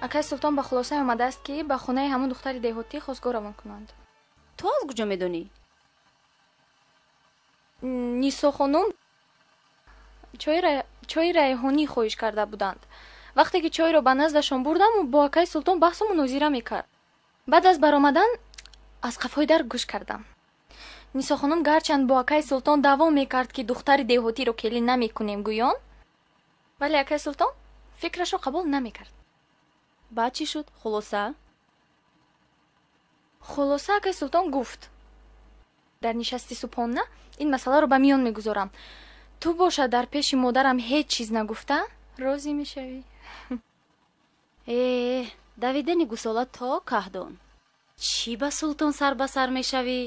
акай султон ба хулоса омадааст ки ба хонаи ҳамон духтари деҳотӣ хостгор равон кунанд. ту аз куҷо медонӣ? нисо хонум чойи райҳонӣ хоҳиш карда буданд. вақте ки чойро ба наздашон бурдам, бо акай султон баҳсу мунозира мекард. баъд аз баромадан аз қафои дар гӯш кардам. нисо хонум гарчанд бо акай султон даъво мекард ки духтари деҳотиро келин намекунем гӯён, вале акай султон фикрашро қабул намекард. баъд чӣ шуд? хулоса акай султон гуфт: дар нишасти субҳона ин масъаларо ба миён мегузорам. ту боша дар пеши модарам ҳеҷ чиз нагуфта розӣ мешавӣ? давидани гусола то каҳдон. чӣ ба султон сар ба сар мешавӣ?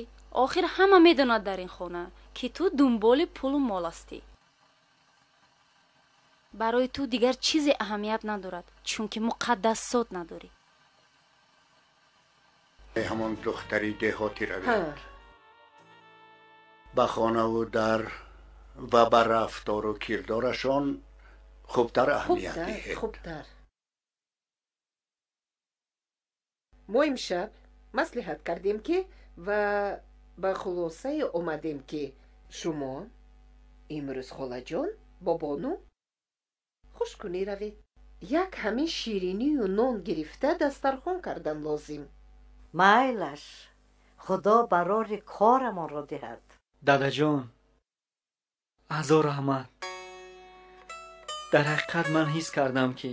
охир ҳама медонад дар ин хона ки ту дунболи пулу мол ҳастӣ. барои ту дигар чизе аҳамият надорад, чунки муқаддасот надорӣ. ҳамон духтари деҳотӣ равед. ба хонаву дар ва ба рафтору кирдорашон хубтар аҳамият диҳед. хубтар. мо имшаб маслиҳат кардем ки ва ба хулосае омадем ки шумо имрӯз холаҷон бо бону хушкунӣ равед. як ҳаме ширинию нон гирифта дастархон кардан лозим. майлаш, худо барори корамонро диҳад. дадаҷон, азо раҳмат. дар ҳақиқат ман ҳис кардам ки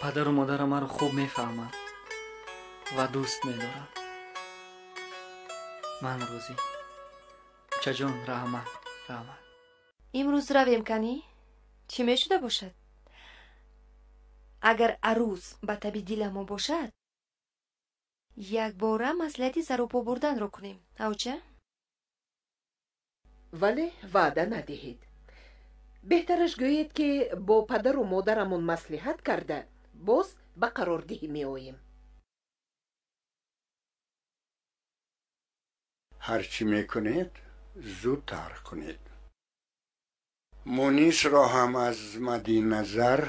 падару модарам маро хуб мефаҳмад ва дӯст медорад. ман розӣ. чаҷон, раҳмат. имрӯз равем канӣ? чӣ мешуда бошад? агар арӯз ба таби диламо бошад, якбора маслиҳати сарупо бурданро кунем. авча? вале ваъда надиҳед. беҳтараш гӯед ки бо падару модарамон маслиҳат карда боз ба қарордиҳӣ меоем. ҳарчи мекунед зудтар кунед. мунисро ҳам аз мадди назар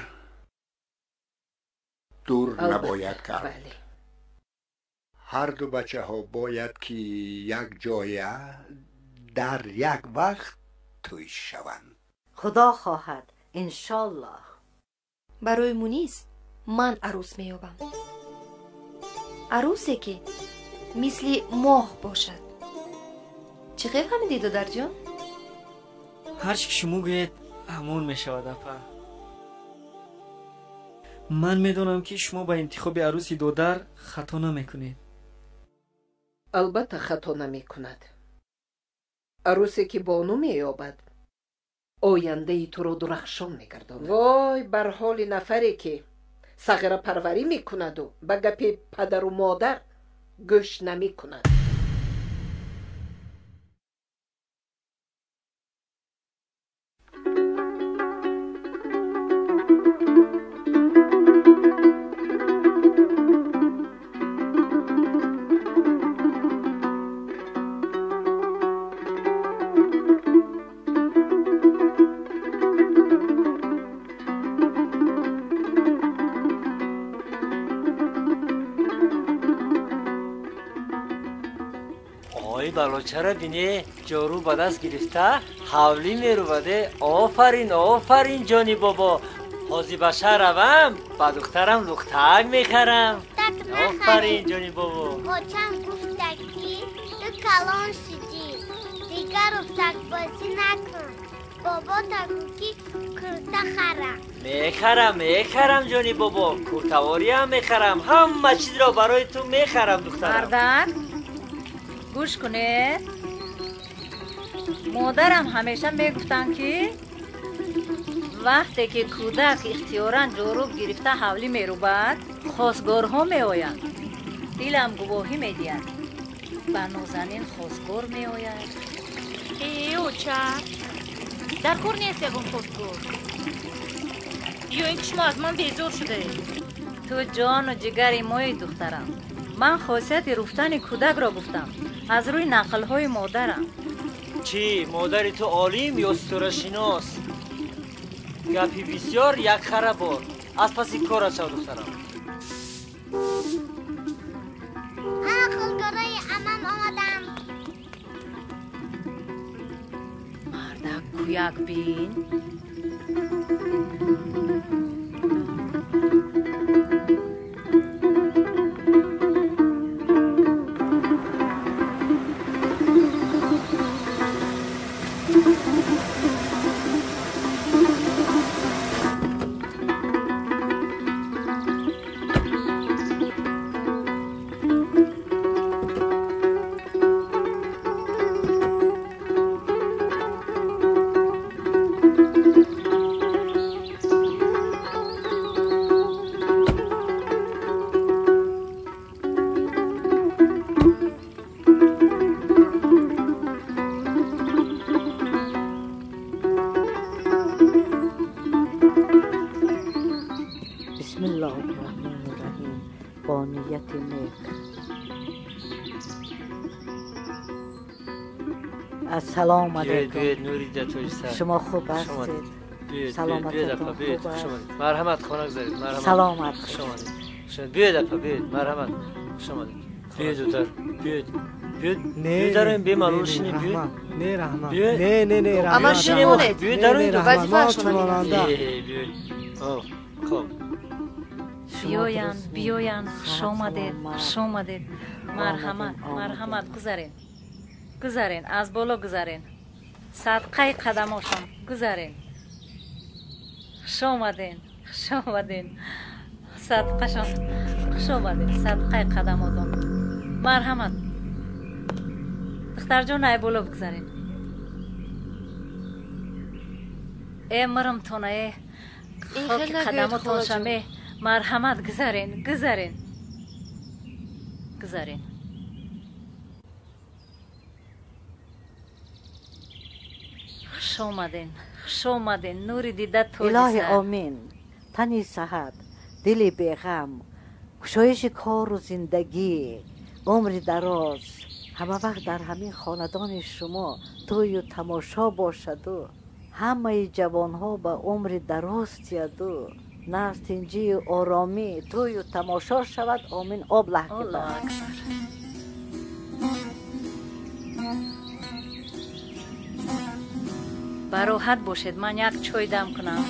дур набояд кард. ҳар ду бачаҳо бояд ки як ҷоя дар як вақт тӯй шаванд. худо хоҳад, иншоллоҳ. барои мунис ман арӯс меёбам. арӯсе ки мисли моҳ бошад. чӣ хел ҳамидӣ додарҷон? ҳар чӣ ки шумо гӯед ҳамон мешавад апа. ман медонам ки шумо ба интихоби арӯси додар хато намекунед. албатта хато намекунад. арӯсе ки бону меёбад ояндаи туро дурахшон мегардонад. вой бар ҳоли нафаре ки сағира парварӣ мекунаду ба гапи падару модар гӯш намекунад. балочара бинӣ, ҷорӯ ба даст гирифта ҳавлӣ мерӯваде. офарин офарин ҷони бобо. ҳозир ба шаҳр равам, ба духтарам лухтак мехарам. офарин ҷони бобо. бочам гуфта ки ту калон шудӣ, дигар уфтакбозӣ накун. бобо тагӯ ки курта харам. мехарам ҷони бобо. куртавориам мехарам. ҳама чизро барои ту мехарам духтарам. мардак гӯш кунед. модарам ҳамеша мегуфтанд ки вақте ки кӯдак ихтиёран ҷорӯб гирифта ҳавлӣ мерӯбад, хостгорҳо меоянд. дилам гувоҳӣ медиҳад. ба нозанин хостгор меояд. оча дар кор нест ягон хостгор. ё ин ки шумо аз ман безор шудаед? ту ҷону ҷигари мои духтарам. ман хосияти руфтани кӯдакро гуфтам аз рӯи нақлҳои модарам. чӣ, модари ту олим ё сутурашинос? гапи бисёр якхара бор. از پس کار شو دخترم. خلگرای امام آمدم. مردک کویک بین. سلام علیکم. بیاید نوری در توی سر. شما خوب هستید؟ سلامتتون خوب است؟ مرحمت خونه گذارید. مرحمت. سلامت. شما بیاید اپا بیاید. مرحمت. شما بیاید دختر. بیاید. بیاید داریم بیم الان شینیم بیاید. نه رحمت. نه رحمت. اما شما بیاید داریم وظیفه شما بیاید. خب. بیاین خوش آمدید. مرحمت گذارین از بالا گذارین. صدقه قدماشون گذارین. خوش آمدین. صدقه قدماتون. مرحمت. دختر جان ای بالا بگذارین. ای مرم تونه خاک قدماتون شمه. مرحمت گذارین. خوش آمدین. نوری دیدت توی الهی آمین. تنی صحت، دلی بیغم، گشایش کار و زندگی، عمری دراز، همه وقت در همین خاندان شما توی و تماشا باشد و همه جوانها به عمر دراز تید و نستنجی و آرامی توی و تماشا شود. آمین. الله اکبر. براحت باشید. من یک چای دم کنم.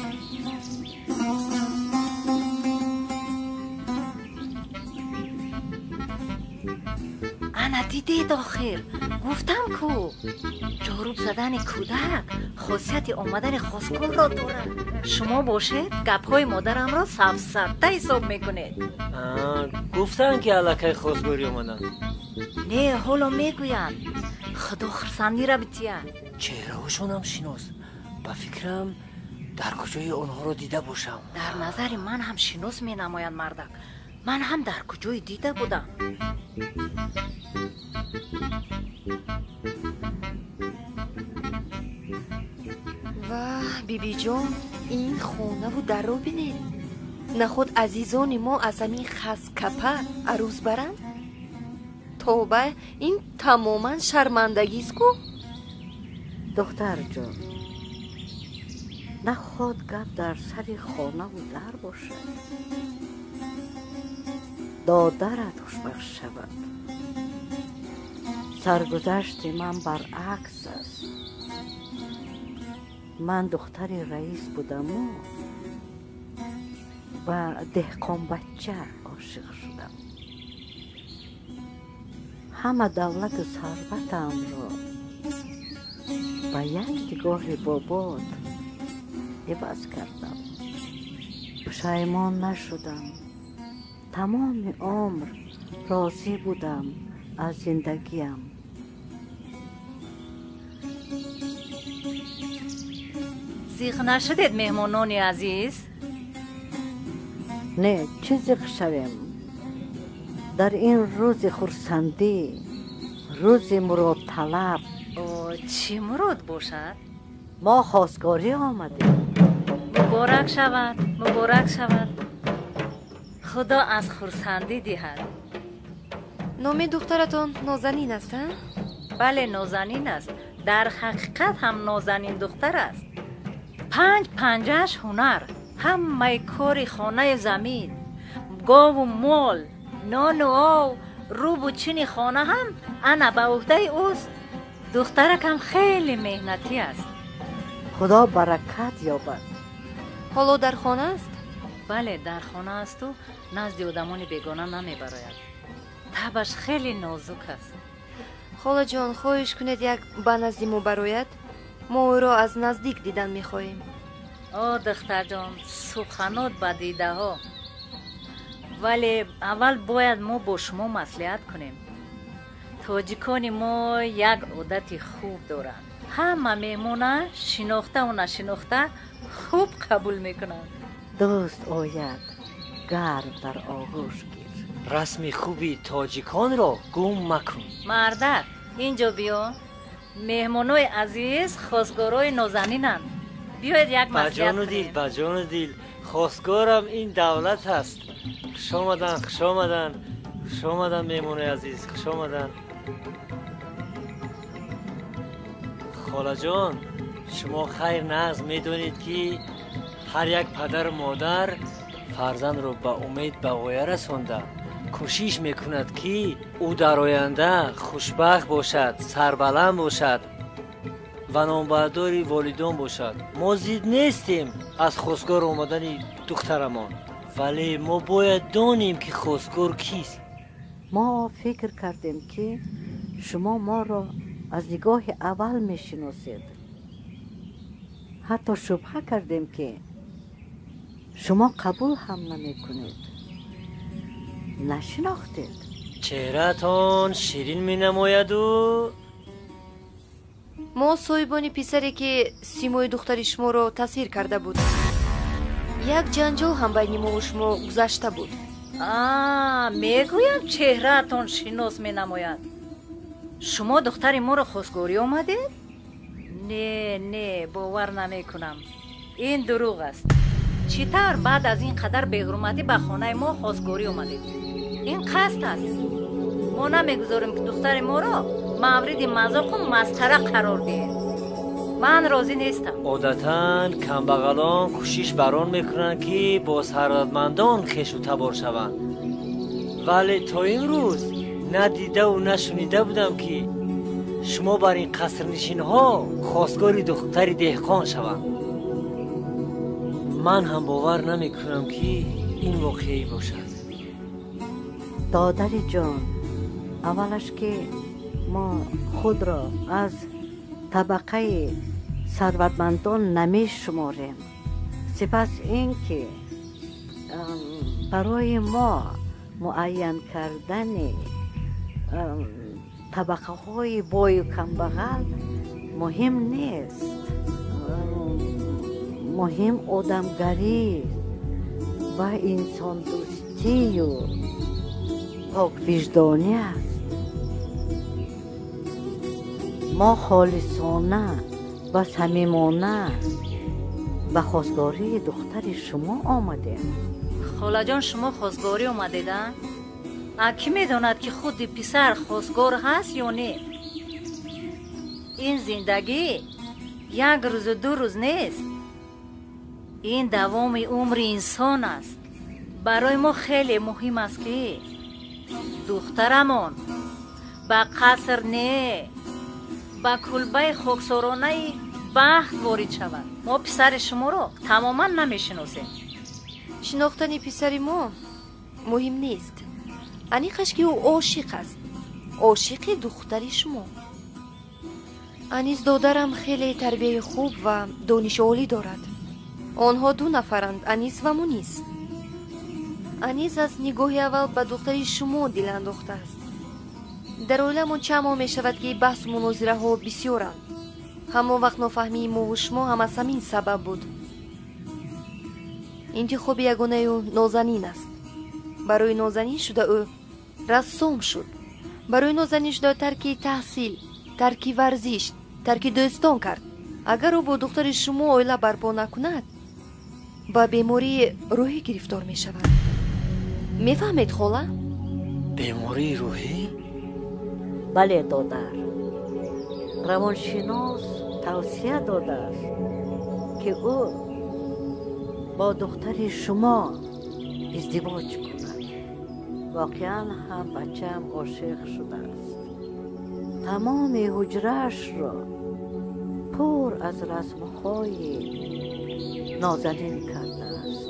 انا دیدید آخر گفتم کو جاروب زدن کودک خاصیت آمدن خواستگار را دارد. شما باشید گپ‌های مادرم را سفسطه حساب میکنید. گفتن که الکی خواستگاری آمدن. نه حالا میگویند خدا خرسندی را بتید. چهره‌هاشون هم شناس. با فکرم در کجای آنها را دیده باشم. در نظر من هم شناس می نماید مردک. من هم در کجای دیده بودم. و بیبی جان این خونه و در رو بینید. نه خود عزیزان ما از همین خسکپه عروس برند. توبه این تماما شرمندگی است کو. دختر جان نخواد گپ در سر خانه و در باشد. دادرت خوشبخت شود. سرگذشت من برعکس است. من دختر رئیس بودم و دهقان بچه عاشق شدم. همه دولت و ثروتم را به یک نگاه بابات عوض کردم. پشیمان نشدم. تمام عمر راضی بودم از زندگیم. زیغ نشدید مهمانان عزیز؟ نه چه زیغ شویم در این روز خرسندی، روز مراد طلب. چی مراد باشد؟ ما خواستگاری آمدیم. مبارک شود. خدا از خرسندی دهد. نام دخترتون نازنین است؟ بله نازنین است. در حقیقت هم نازنین دختر است. 5 هنر، همه کار خانه زمین، گاو و مال، نان و آب، روب و چین خانه هم انا به عهده اوست. دخترکم خیلی مهنتی است. خدا برکت یابد. حالا در خانه است؟ بله در خانه است و نزد آدمان بیگانه نمیبراید. طبعش خیلی نازک است. خاله جان خواهش کنید یک به نزد ما براید. ما او را از نزدیک دیدن میخواهیم. دختر جان سخنات به دیده ها، ولی اول باید ما با شما مصلحت کنیم. تاجیکان ما یک عادت خوب دارند. همه مهمونه شناخته و نشناخته خوب قبول میکنند. دوست آید گرم در آغوش گیر. رسم خوبی تاجیکان را گم مکن. مردک اینجا بیا. مهمانای عزیز خواستگارای نازنینند. بیاید یک مصلحت کنیم. با جان و دل خواستگارم این دولت است. خوش آمدن مهمانای عزیز، خوش آمدن. خاله جان شما خیر ناز میدونید که هر یک پدر و مادر فرزند رو به امید به غایه رسانده کوشش میکند که او در آینده خوشبخت باشد، سربلند باشد و نامبردار والدان باشد. ما زید نیستیم از خواستگار آمدن دخترمان، ولی ما باید دانیم که خواستگار کیست. ما فکر کردیم که شما ما را از نگاه اول میشناسید. حتی شبهه کردیم که شما قبول هم نمی کنید. نشناختید. چهره‌تان شیرین می نماید و ما صاحبانی پسری که سیمای دختر شما را تسخیر کرده بود. یک جنجال هم بین ما و شما گذشته بود. میگویم چهره‌تان شناس می نماید. شما دختر ما را خواستگاری آمدید؟ نه باور نمی کنم. این دروغ است. چطور بعد از این قدر بی‌حرمتی به خانه ما خواستگاری آمدید؟ این قصد است. ما نمیگذاریم که دختر ما را مورد مذاق و مسخره قرار دهید. من راضی نیستم. عادتاً کمبغلان کوشش بران میکنن که با ثروتمندان خویش و تبار شوند، ولی تا این روز ندیده و نشنیده بودم که شما بر این قصرنشین ها خواستگاری دختری دهقان شوند. من هم باور نمی کنم که این واقعی باشد. دادری جان، اولش که ما خود را از طبقه ثروتمندان نمی شماریم. سپس این که برای ما معین کردن طبقه های بای و کمبغل مهم نیست. مهم آدمگری و انسان دوستی و پاک وجدانی است. ما خالصانه و صمیمانه به خواستگاری دختر شما آمدیم. خاله جان شما خواستگاری آمدیدن؟ کی میداند که خود پسر خواستگار هست یا نه؟ این زندگی یک روز و 2 روز نیست. این دوام عمر انسان است. برای ما خیلی مهم است که دخترمان به قصر نه، به کلبه خاکسارانه بخت وارد شود. ما پسر شما را تماما نمیشناسیم. شناختن پسر ما مهم نیست. انیخش که او عاشق است، عاشق دختر شما. انیز دادرم خیلی تربیه خوب و دانش عالی دارد. آنها 2 نفرند، انیس و مونیس. انیس از نگاه اول به دختر شما دل انداخته است. در عالم چه ماه می شود که بحث و مناظره ها بسیارند. همون وقت نفهمی ما و شما هم از همین سبب بود. انتخاب یگانه او نازنین است. برای نازنین شده او رسام شد. برای نازنین شده ترک تحصیل، ترک ورزش، ترک دوستان کرد. اگر او با دختر شما عائله برپا نکند با بیماری روحی گرفتار می شود. میفهمید خاله؟ بیماری روحی؟ بله دادر. روانشناس توصیه داده است که او با دختر شما ازدواج کند. واقعا هم بچم عاشق شده است. تمام حجره‌اش را پر از رسم‌های نازنین کرده است.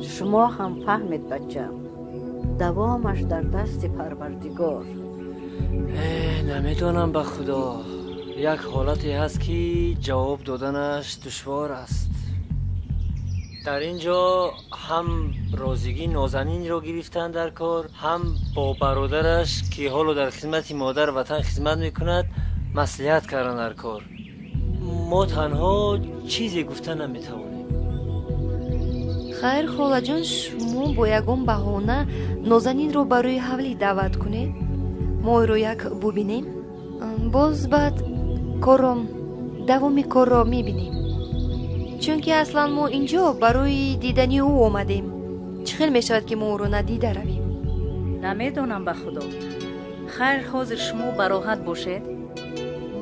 شما هم فهمید بچم، دوامش در دست پروردگار. نمیدونم به خدا، یک حالتی هست که جواب دادنش دشوار است. در اینجا هم رازیگی نازنین را گرفتن در کار، هم با برادرش که حالا در خدمت مادر وطن خدمت میکند مصلحت کردن در کار. ما تنها چیزی گفتن نمیتوانیم. خیر хола ҷон, шумо бо ягон баҳона нозанинро барои ҳавлӣ даъват кунед. мо ӯро як бубинем. боз баъд давоми корро мебинем. чунки аслан мо инҷо барои дидани ӯ омадем. чӣ хел мешавад ки мо ӯро надида равем? намедонам ба худо. хайр, ҳозир шумо бароҳат бошед,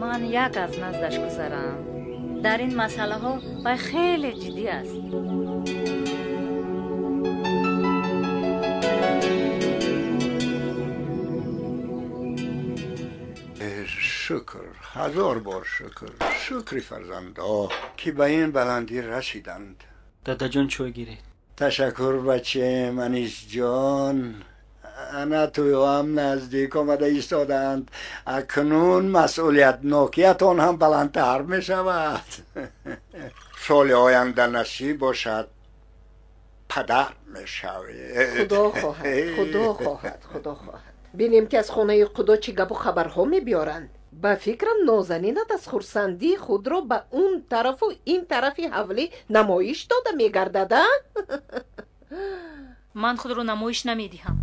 ман як аз наздаш гузарам. дар ин масъалаҳо вай хеле ҷиддӣ аст. شکر، هزار بار شکر. شکری فرزندا که به این بلندی رسیدند. دادا جان چوی گیرید. تشکر بچه منیش جان. انا توی هم نزدیک آمده ایستادند. اکنون مسئولیت نوکیتان هم بلندتر می شود. سال آینده نصیب باشد پدر می شوی. خدا خواهد. بینیم که از خانه خدا چی گپ و خبرها می بیارند. با فکرم نازنینت از خرسندی خود را به اون طرف و این طرفی حولی نمایش داده می گردد. من خود رو نمایش نمیدهم،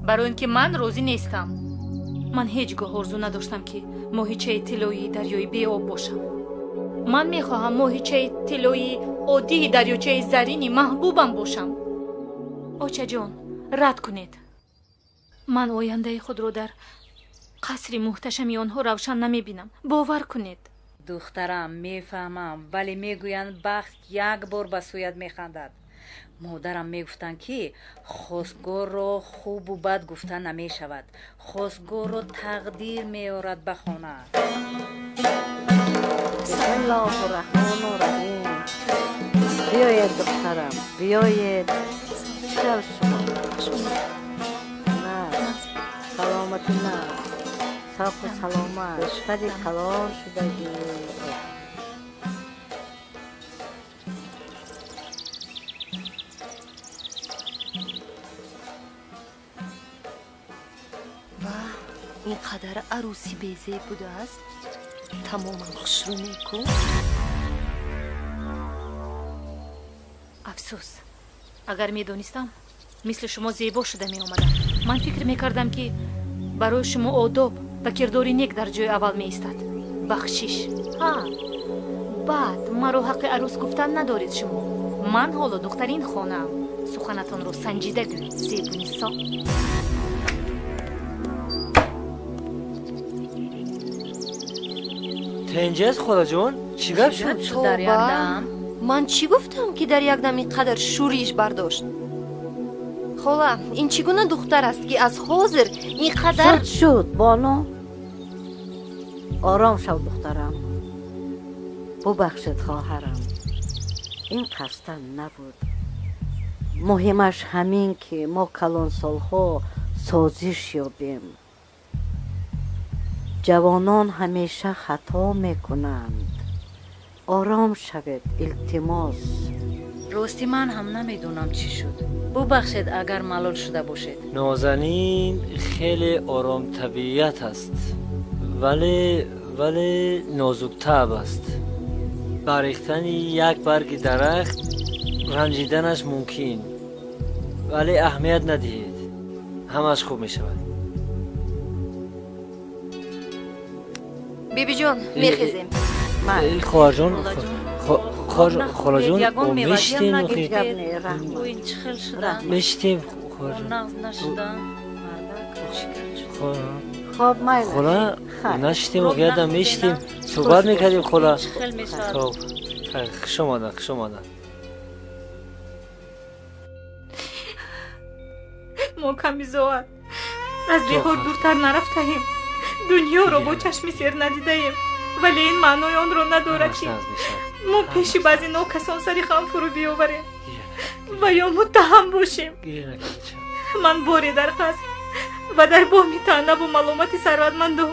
برای اینکه من راضی نیستم. من هیچگاه آرزو نداشتم که ماهیچه طلایی دریای بی آب باشم. من میخواهم ماهیچه طلایی عادی دریاچه زرینی محبوبم باشم. آچه جان، رد کنید. من آینده خود رو در قصری محتشمی آنها روشن نمیبینم. باور کنید. دخترم میفهمم، ولی میگویند بخت یک بار به سویت میخندد. مادرم میگفتن که خواستگار را خوب و بد گفتن نمیشود، خواستگار را تقدیر میارد به خانه. بسم الله الرحمن الرحیم. بیاید دخترم، بیاید. چل شما نه سلامتی نه صاف و سلامت شفری کلار شدگی. اینقدر عروسی بیزه بوده است. تماما خوشرو نیکو. افسوس، اگر میدونستم مثل شما زیبا شده می آمدم. من فکر میکردم که برای شما آداب و کرداری نیک در جای اول می ایستد. بخشش. بعد مرا حق عروس گفتن ندارید شما. من حالا دخترین خانم. سخنتان رو سنجیده گویید زیبونیسا. تنجز خدا جون چی گفت شد در یک دم؟ من چی گفتم که در یک دم اینقدر شوریش برداشت؟ خاله این چگونه دختر است که از حاضر اینقدر شد بانو. آرام شو دخترم، ببخشید خواهرم، این قصدن نبود. مهمش همین که ما کلان سالها سازش یابیم. جوانان همیشه خطا میکنند. آرام شوید التماس. راستی من هم نمیدونم چی شد. ببخشید اگر ملال شده باشید. نازنین خیلی آرام طبیعت است، ولی نازک طبع است. بریختن یک برگ درخت رنجیدنش ممکن، ولی اهمیت ندهید، همش خوب می شود. بیبی جان میخیزیم. خواهر جان خواهر جان میشتیم میشتیم خب مایل خلا نشتیم و گردم میشتیم صحبت میکردیم. خلا خب شما ده мо камизоат аз биҳор дуртар нарафтаем, дуньёро бо чашми сер надидаем, вале ин маънои онро надорад ки мо пеши баъзи нокасон сари хам фурӯ биёварем ва ё муттаҳам бошем. ман боре дар қасд ва дар боми таънабу маломати сарватмандо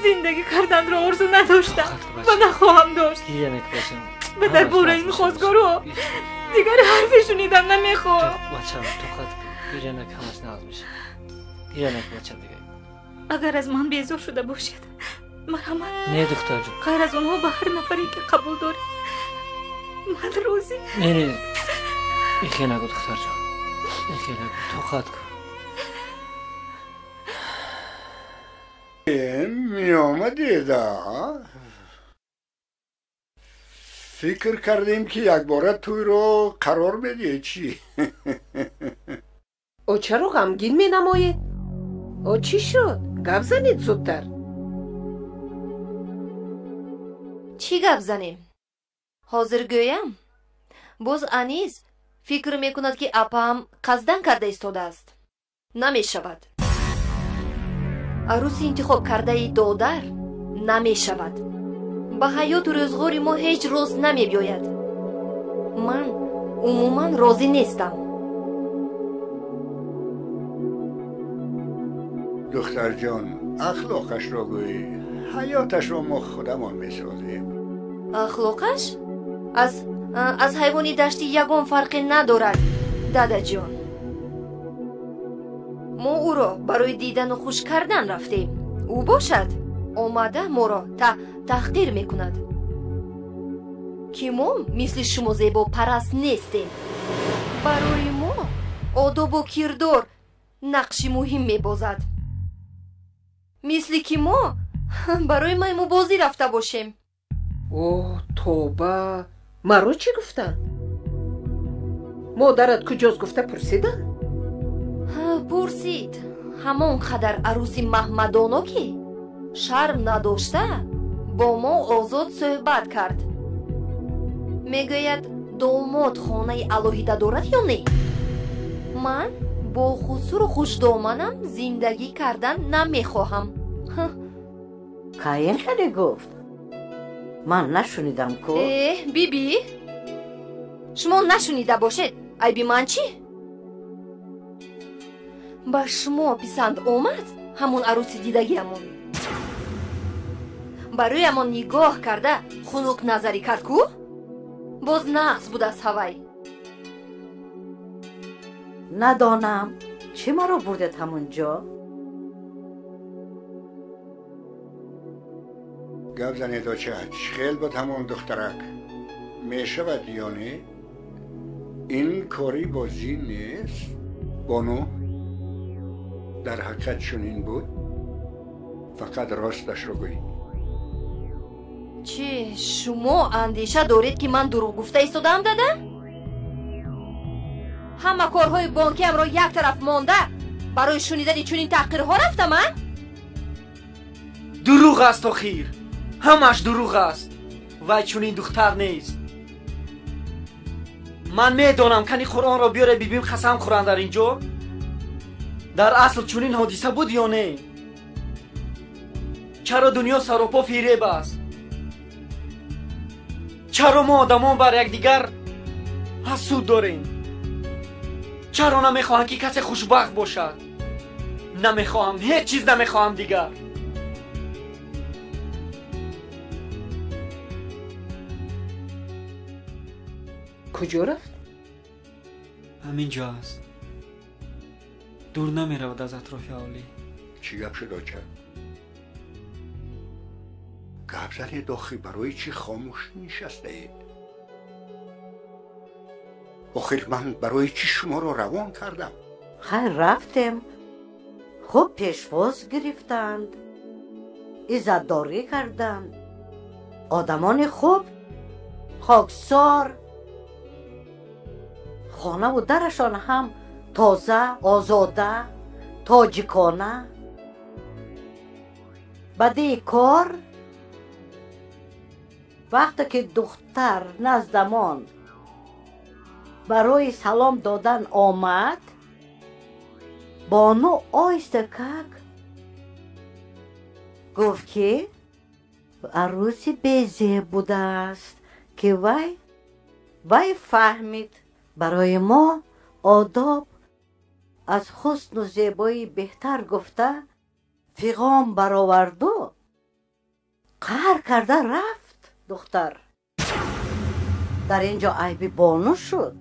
зиндагӣ карданро орзу надоштам ва нашоҳам дошт. ва дар бораи ин хостгорҳо дигар ҳарфе шунидан намехоҳам. агар аз ман безор шуда бошед, марҳамат, не духтарҷон, ғайр аз онҳо ба ҳар нафаре ки қабул доред ман розӣ. не ихе нагӯ духтарҷон, ихе нагӯ, тоқат кун. میامدیدا فکر کردیم که یک باره توی رو قرار بدی چی؟ او چرا غمگین می نمایید؟ او چی شد؟ گپ زنید زودتر. چی گپ زنیم؟ حاضر گویم باز انیس فکر میکند که اپام قصدن کرده ایستاده است. نمیشود. عروس انتخاب کرده دادر نمیشود. با حیات و روزگار ما هیچ روز نمیبیاید. من عموما راضی نیستم. دختر جان اخلاقش را گوی، حیاتش را ما خودمان میسازیم. اخلاقش؟ از حیوانی دشتی یگان فرقی ندارد دادا جان. ما او را برای دیدن و خوش کردن رفتیم. او باشد آمده ما را تحقیر میکند که ما مثل شما زیبا پرست نیستیم. برای ما آداب و کردار نقشی مهم میبازد، مثل که ما برای میمون بازی رفته باشیم. اوه توبه، مرا چی گفتن؟ مادرت کجاست گفته پرسیدن؟ پرسید همون قدر عروسی محمدانو که شرم نداشته با ما آزاد صحبت کرد. میگوید داماد خانه الهیده دارد یا نه؟ من با خسور و خوش دامنم زندگی کردن نمیخواهم. که این خیلی گفت؟ من نشونیدم کو؟ بیبی شما نشونیده باشید عیبی من چی؟ با شما پسند آمد همون عروسی دیدگیمون. برای همون نگاه کرده خنک نظری کرد کو؟ باز نقص بود از هوای. ندانم چی مرا بردت همونجا؟ گپ زنید و چه خیل بود همون دخترک میشود یا نه؟ این کاری بازی نیست؟ بانو در حقیقت چنین بود؟ فقط راستش رو گویید. چی شما اندیشه دارید که من دروغ گفته ایستادم داده؟ همه کارهای بانکی هم را یک طرف مانده برای شنیدن چنین تحقیرها رفتم من؟ دروغ است آخیر، همش دروغ است. وای چنین دختر نیست. من میدانم کنی قرآن را بیاره ببینیم قسم خورند در اینجا. در اصل چنین حادثه بود یا نه؟ چرا دنیا سراپا فریب است؟ چرا ما آدمان بر یکدیگر حسود داریم؟ چرا نمیخواهم که کسی خوشبخت باشد؟ نمیخواهم، هیچ چیز نمیخواهم دیگر. کجا رفت؟ همینجا است. دور نمیرود از اطراف اولی. چی گپ شد آچه؟ گپ زنید آخی، برای چی خاموش نشسته اید؟ آخر من برای چی شما رو روان کردم؟ خیر رفتم، خوب پیشواز گرفتند، عزتداری کردند، آدمان خوب، خاکسار، خانه و درشان هم تازه، آزاده، تاجیکانه. بعد کار وقتی که دختر نزدمان برای سلام دادن آمد، بانو آیسته کک گفت که عروسی بیزه بوده است که وی فهمید برای ما آداب از حسن و زیبایی بهتر گفته پیغام برآورد و قهر کرده رفت. دختر در اینجا عیبی بانو شد.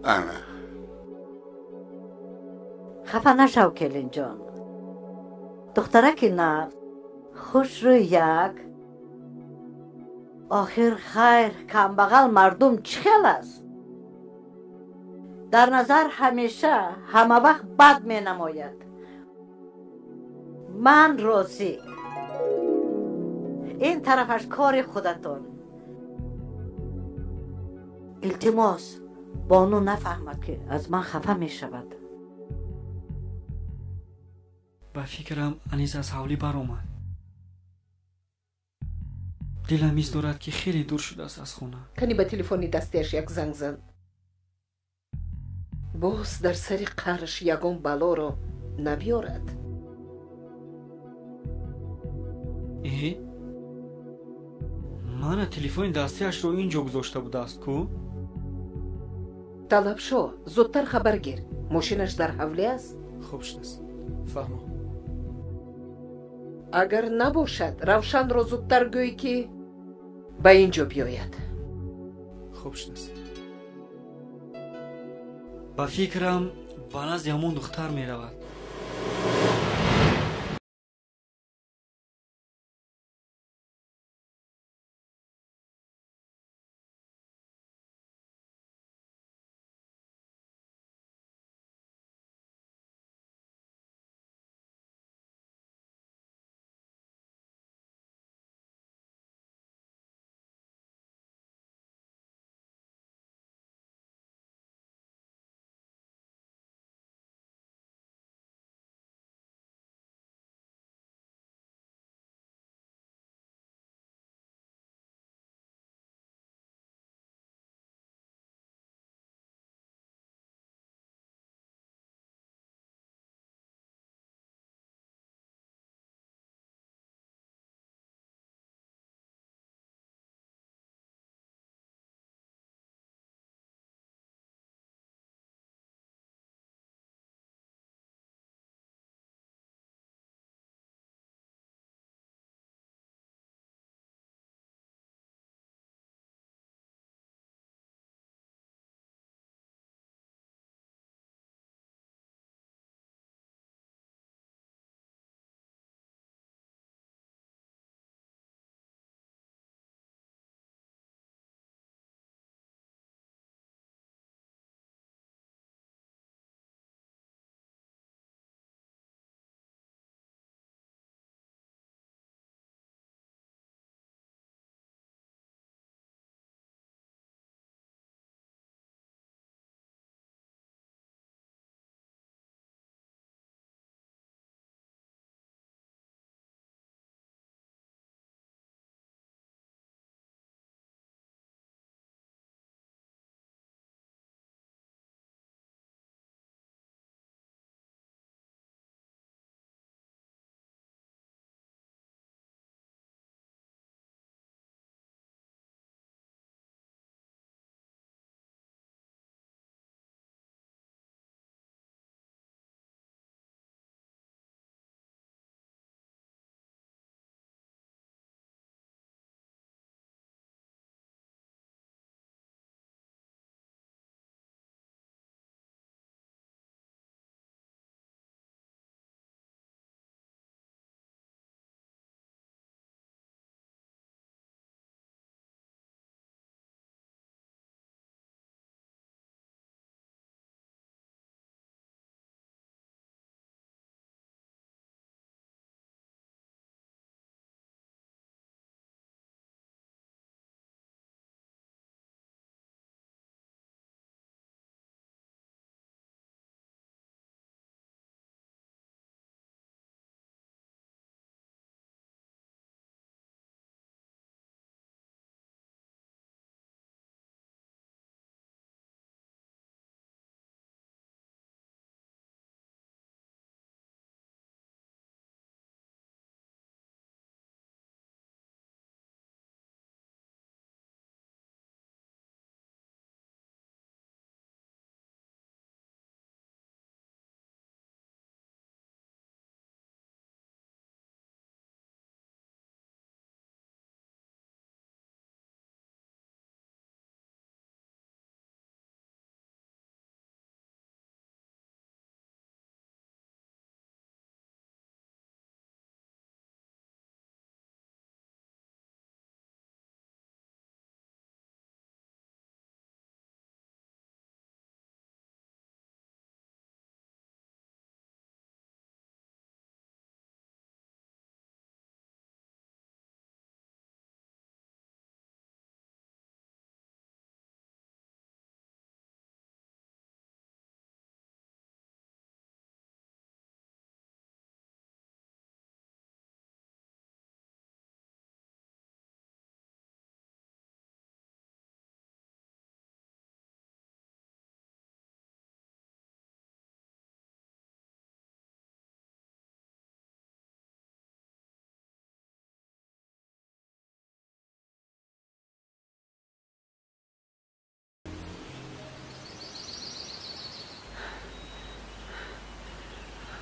انا خفه نشو کلین جان. دخترک نه خوش رو یک آخر خیر کمبغل مردم چخل است. در نظر همیشه همه وقت بد می نماید. من راضی. این طرفش کار خودتان. التماس بانو نفهمد که از من خفه می شود. با فکرم انیس از حولی برآمد. دلم ایست دارد که خیلی دور شده است از خونه. کنی به تلفنی دستش یک زنگ زن. باز در سری قهرش یگان بلا رو نبیارد. ای؟ من تلفن دستیش رو اینجا گذاشته بوده است کو؟ طلب شو زودتر خبر گیر. ماشینش در حوله است. خوب شد است. فهمم. اگر نباشد روشن رو زودتر گوی که به اینجا بیاید. خوب شد است. با فکرم با نزد همون دختر می رود.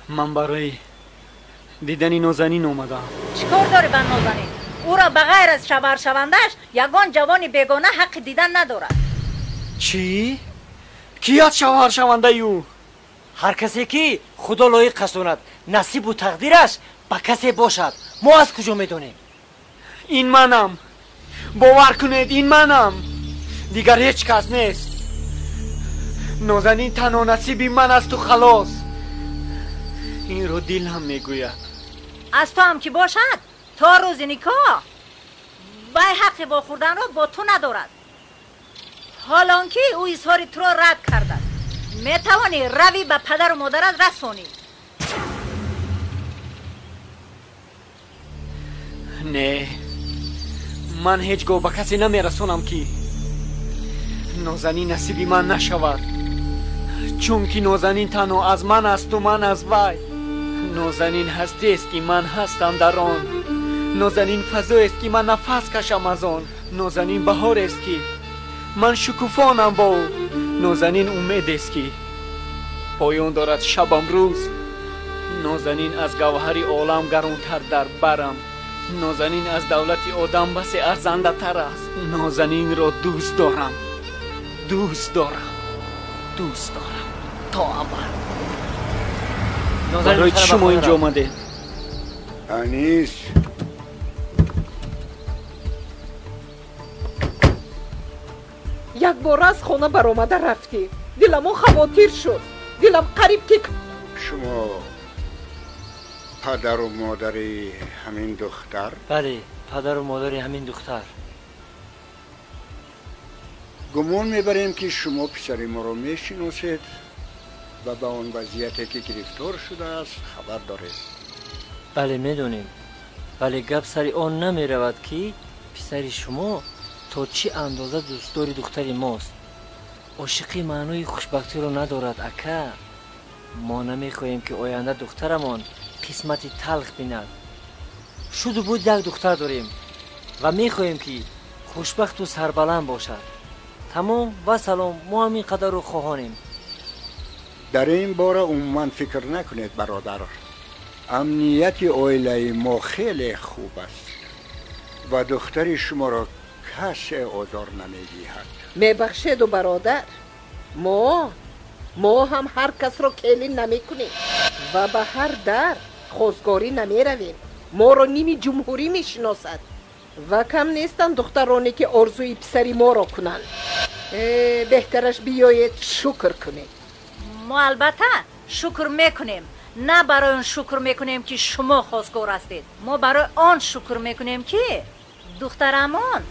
من برای دیدن نازنین اومدم. چیکار داری با نازنین؟ او را بغیر از شوهر شوندش یگان جوانی بیگانه حق دیدن ندارد. چی؟ کی از شوهر شونده او؟ هر کسی که خدا لایق قساند نصیب و تقدیرش با کسی باشد. ما از کجا میدونیم؟ این منم. باور کنید این منم. دیگر هیچ کس نیست. نازنین تنها نصیبی من است و خلاص. این رو دلم میگوید. از تو هم که باشد تا روز نکاح بای حق با خوردن را با تو ندارد. حالان که او اظهار تو را رد کرده است، میتوانی روی به پدر و مادرت رسانی. نه، من هیچگاه به کسی نمیرسونم که نازنین نصیبی من نشود، چون که نازنین تنها از من است و من از وی. نازنین هستی است که من هستم در آن. نازنین فضا است که من نفس کشم از آن. نازنین بهار است که من شکوفانم با او. نازنین امید است که پایان دارد شبم روز. نازنین از گوهر عالم گرانتر در برم. نازنین از دولت آدم بس ارزنده تر است. نازنین را دوست دارم، دوست دارم، دوست دارم تا ابد. برای چی شما اینجا آمده؟ انیس، یک بار از خانه برآمده رفتی. دلم خواطر شد. دلم قریب که شما پدر و مادر همین دختر؟ بله، پدر و مادر همین دختر. گمان میبریم که شما پسر ما را میشناسید و به آن وضعیتی که گرفتار شده است خبر دارید. بله میدونیم، ولی گپ سر آن نمی رود که پسر شما تا چی اندازه دوستداری دختری ماست. عاشقی معنای خوشبختی رو ندارد اکا. ما نمیخواهیم که آینده دخترمان قسمتی تلخ بیند. شد و بود یک دختر داریم و میخواهیم که خوشبخت و سربلند باشد. تمام و سلام، ما هم این قدر رو خواهانیم. در این باره عموما فکر نکنید برادر. امنیت عائله ما خیلی خوب است و دختر شما را کسی آزار نمیدهد. میبخشید و برادر، ما هم هر کس را کلین نمی کنیم و به هر در خوزگاری نمی رویم. ما را نیمی جمهوری می شناسد و کم نیستن دخترانی که آرزوی پسری ما را کنند. بهترش بیایید شکر کنید. ما البته شکر میکنیم. نه برای اون شکر میکنیم که شما خواستگار هستید. ما برای آن شکر میکنیم که دخترمان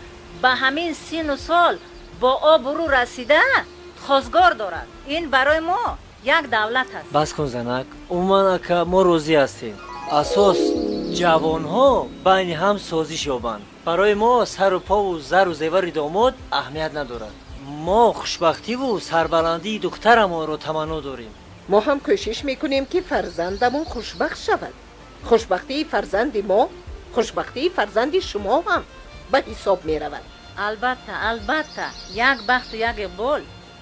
به همین سن و سال با آبرو رسیده خواستگار دارد. این برای ما یک دولت است. بس کن زنک، عموما اکا ما روزی هستیم. اساس جوان ها بین هم سازش یابند. برای ما سر و پا و زر و زیور داماد اهمیت ندارد. ما خوشبختی و سربلندی دختر ما رو تمنا داریم. ما هم کوشش میکنیم که فرزندمون خوشبخت شود. خوشبختی فرزند ما، خوشبختی فرزند شما هم به حساب میرود. البته یک بخت و یک اقبال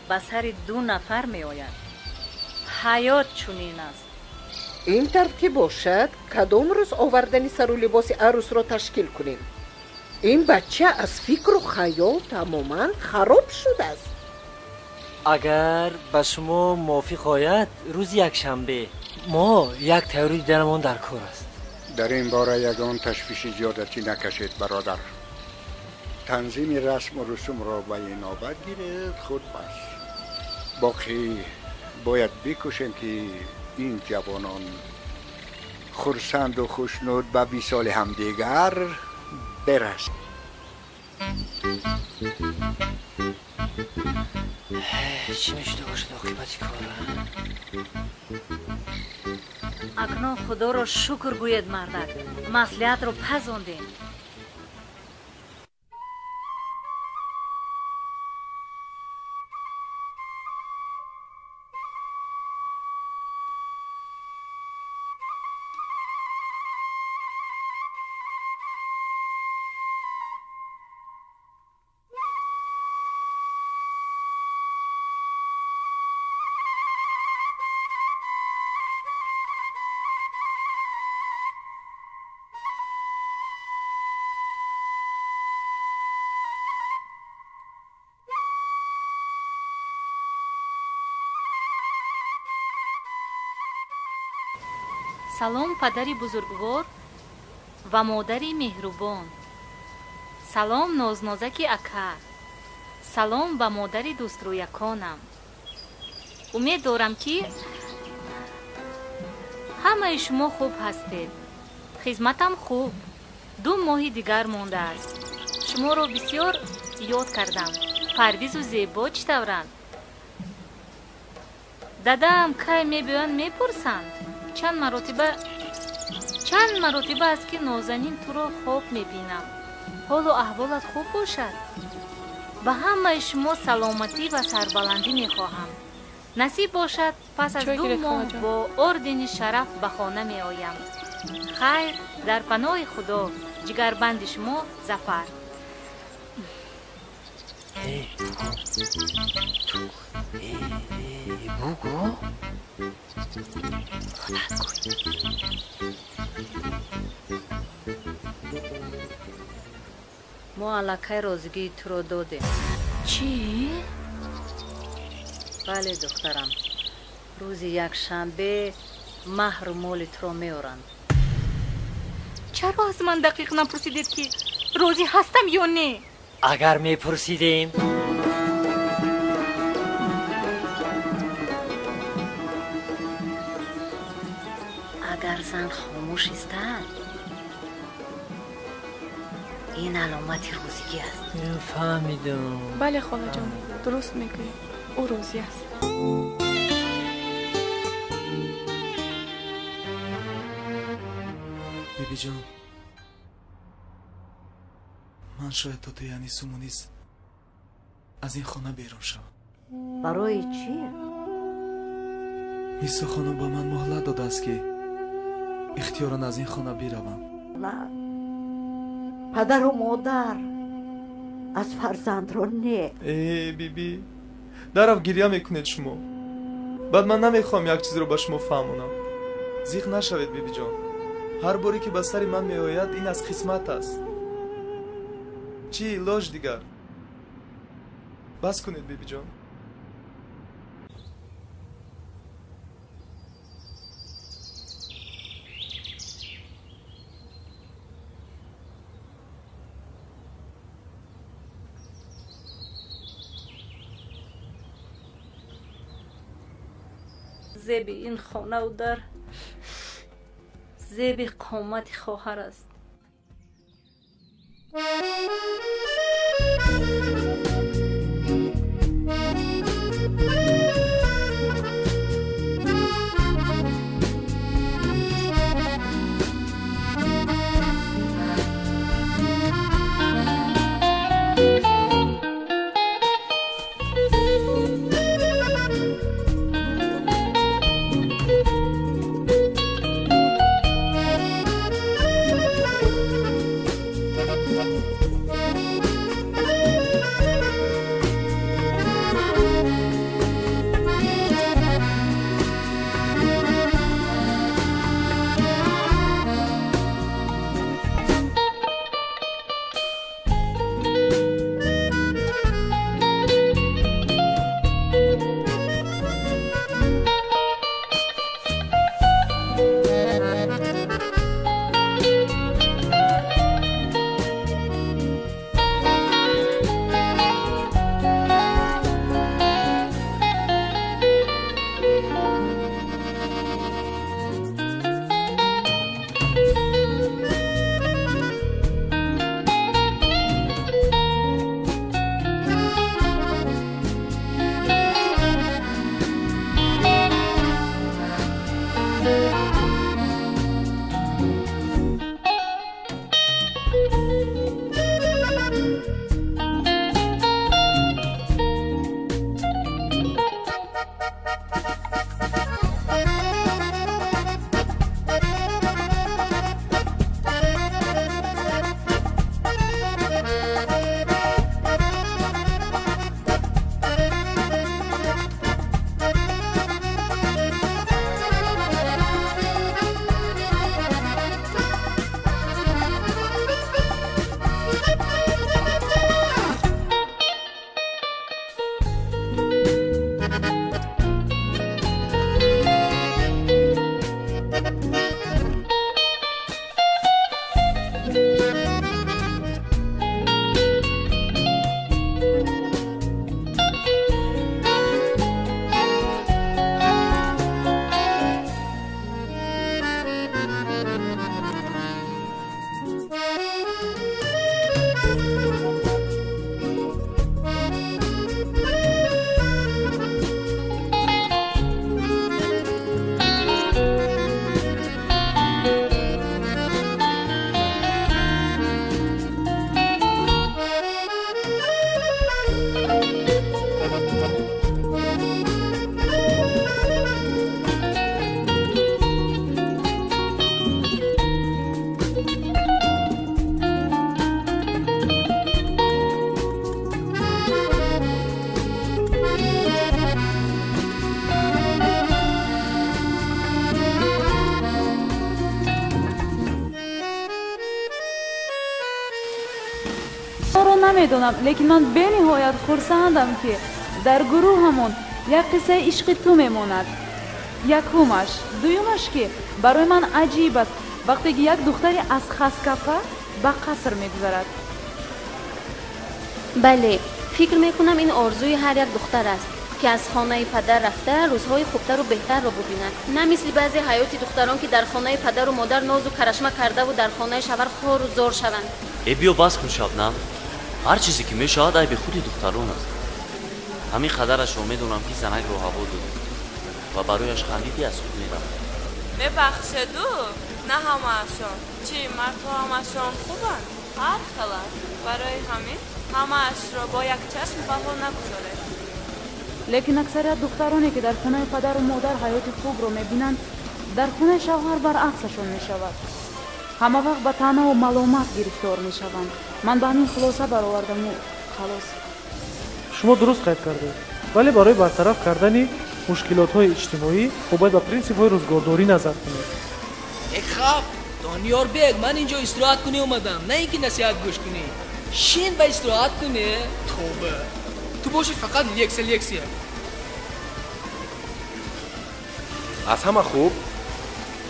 به سر دو نفر می آید. حیات چنین است. این ترتیب باشد کدام روز آوردن سر و لباس عروس را تشکیل کنیم. این بچه از فکر و خیال تماما خراب شده است. اگر به شما موافق آید روز یک شنبه ما یک تیاری دیدنمان در کار است. در این باره یگان تشویش زیادتی نکشید برادر. تنظیم رسم و رسوم را به این نوبت گیرید خود بس. باقی باید بکوشیم که این جوانان خرسند و خوشنود به وصال همدیگر برسند. چی میشده باشد عاقبت کار؟ اکنون خدا را شکر گوید مردک، مصلحت رو پسندیم. салом падари бузургвор ва модари меҳрубон. салом нознозаки ака. салом ба модари дӯстрӯяконам. умед дорам ки ҳамаи шумо хуб ҳастед. хизматам хуб. 2 моҳи дигар мондааст. шуморо бисёр ёд кардам. парвизу зебо чӣ тавранд? дадам кай мебиёянд мепурсанд. чанд маротиба аст ки нозанин туро хоб мебинам. ҳолу аҳволат хуб бошад? ба ҳамаи шумо саломатӣ ва сарбаландӣ мехоҳам. насиб бошад пас аз 2 моҳ бо ордени шараф ба хона меоям. хайр, дар паноҳи худо. ҷигарбанди шумо Зафар. бугу мо аллакай розигии туро додем. чӣ? бале духтарам, рӯзи якшанбе маҳру моли туро меоранд. чаро аз ман дақиқ напурсидед ки розӣ ҳастам ё не? агар мепурсидем агар зан хомӯш истад, ин аломати розигӣ аст. фаҳмидам. бале холаҷон, дуруст мегӯӣ. ӯ розӣ аст. бибиҷон, ман шояд то яъни сумуниз аз ин хона берун шавам. барои чӣ? мисо хонум ба ман моҳлат додааст ки ихтиёран аз ин хона биравам. на, падару модар аз фарзандро не. биби, дарав гирья мекунед шумо. баъд ман намехоҳам як чизро ба шумо фаҳмонам. зиқ нашавед бибиҷон. ҳар боре ки ба сари ман меояд, ин аз қисмат аст. чӣ илоҷ дигар? бас кунед бибиҷон. зеби ин хонаву дар зеби қомати хоҳар аст. نمیدونم، لیکن من به نهایت خرسندم که در گروهمون یک قصه عشق تو میماند. یکمش، دویمش که برای من عجیب است وقتی که یک دختری از خسکفه به قصر میگذرد. بله، فکر میکنم این آرزوی هر یک دختر است که از خانه پدر رفته روزهای خوبتر و بهتر را ببیند، نه مثل بعضی حیات دختران که در خانه پدر و مادر ناز و کرشمه کرده و در خانه شوهر خار و زار شوند. بیا بس کن شبنم، هر چیزی که میشود ای به خود دختران است. همین قدرش رو میدونم که زنک رو هوا داد و برایش خندیدی از خود میرم. ببخشیدو، نه همه‌شان. چی مرد همه‌شان خوبن؟ هر خلاص برای همین همه‌اش را با یک چشم بها نگذارد. لیکن اکثریت دخترانی که در خانه پدر و مادر حیات خوب رو میبینند در خانه شوهر برعکسشون میشود. همه وقت به طعنه و ملامت گرفتار میشوند. من به همین خلاصه برآوردم و خلاص. شما درست قید کردید، ولی برای برطرف کردن مشکلات‌های اجتماعی باید به پرینسیپ‌های روزگارداری نظر کنید. خب دانیار بیگ، من اینجا استراحت کنی اومدم، نه اینکه نصیحت گوش کنی. شین به استراحت کنی. توبه تو باشی فقط لیکسیه. از همه خوب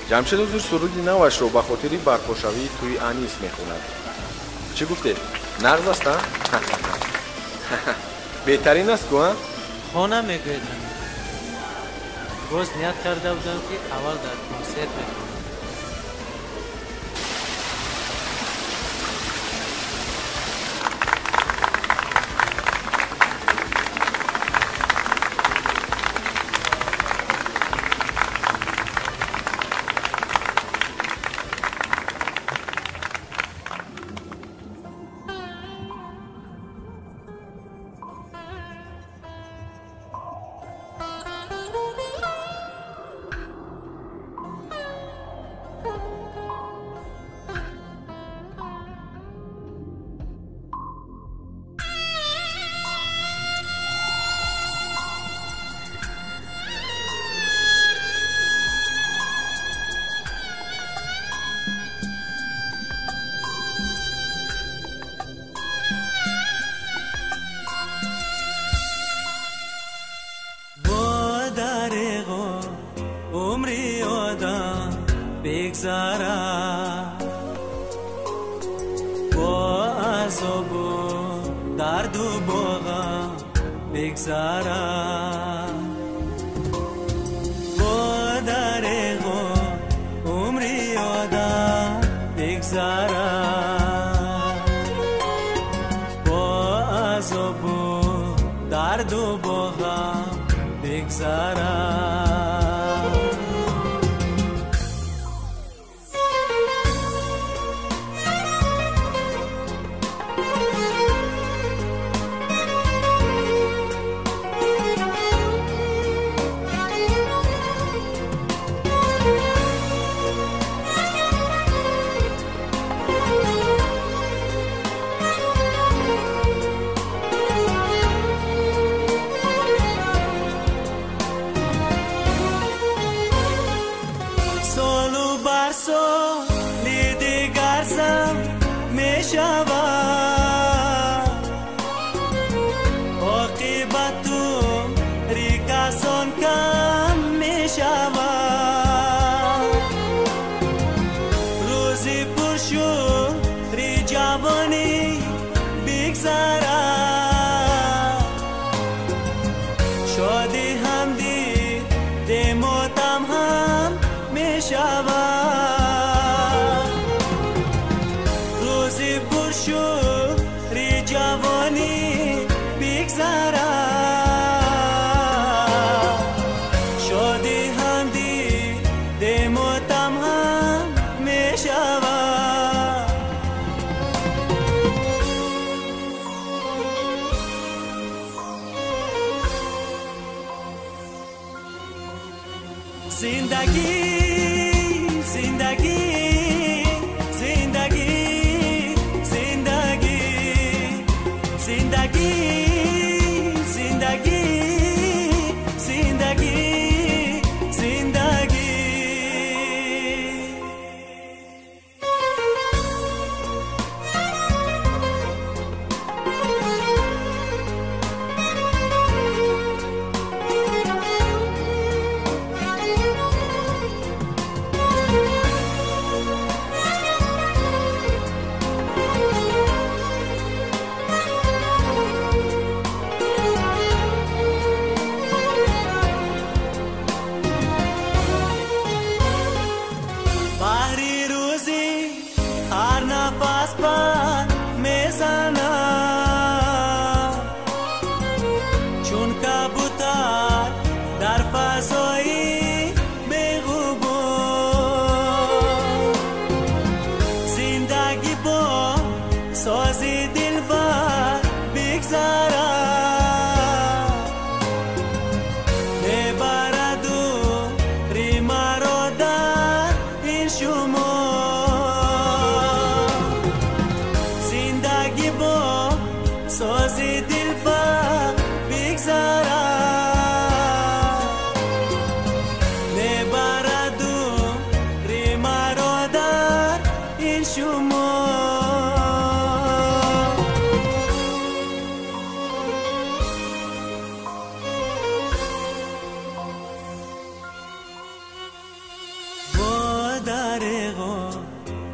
جمشید حضور سرودی نوش رو به خاطری برپاشوی توی انیس میخوند. چی گفته؟ نغز است ها؟ بهترین است که خانه میگویدم. باز نیت کرده بودم که اول در کنسرت میکنم.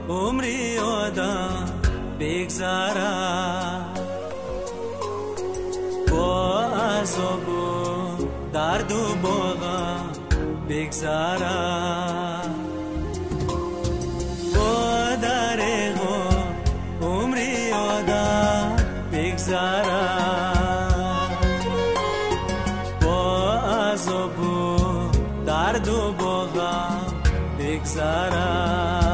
عمری آدم بگذرد با عذاب و درد و با غم بگذرد با دریغ و عمری آدم بگذرد با عذاب و درد و با غم بگذرد